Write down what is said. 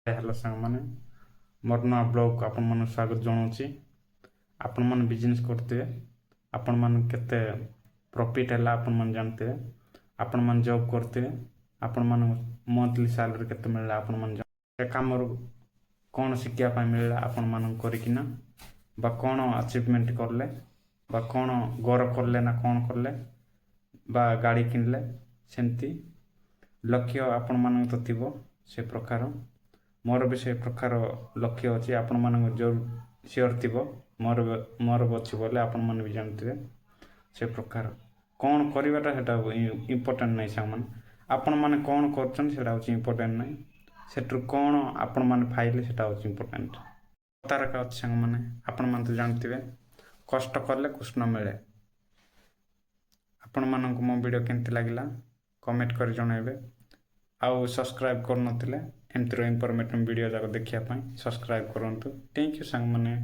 Hello सांग मैंने मोर नया ब्लॉग आपण मन स्वागत जनाऊँच। आपण मन बिजनेस करते आपण मन केते प्रॉफिट है आपण मन जानते आपण मन जॉब करते आपण मन मंथली सैलरी केते मिलला आपण मन जानते काम कौन शिखिया पाई मिलला आपण मन करिकिना बा कौन अचीवमेंट करले बा कौन घर करले ना कौन करले बा गाड़ी किनले सेमती लक्ष्य आपण मन तो थिबो से प्रकार मोर भी से प्रकार लक्ष्य अच्छी आपण मान जो सियोर थी मोर मोर अच्छी बोले आपण मन भी जानते से प्रकार कौन करवाटा से इम्पोर्टेंट नहीं सांग मैंने आपण मैंने कौन कर इम्पोर्टेंट नहीं सेठू कौन आपण मैंने फाइले से इम्पोर्टेंट तार का अच्छे सांग मैंने आपण मन तो जानते कष्ट कले कृष्ण मिले आपण मानक मो वीडियो केमती लगिला कमेंट कर जनइबे आउ सब्सक्राइब कर नथिले एमतिर इनफॉरमेटिव वीडियो जाक देखिया सब्सक्राइब करंतु। थैंक यू सांग माने।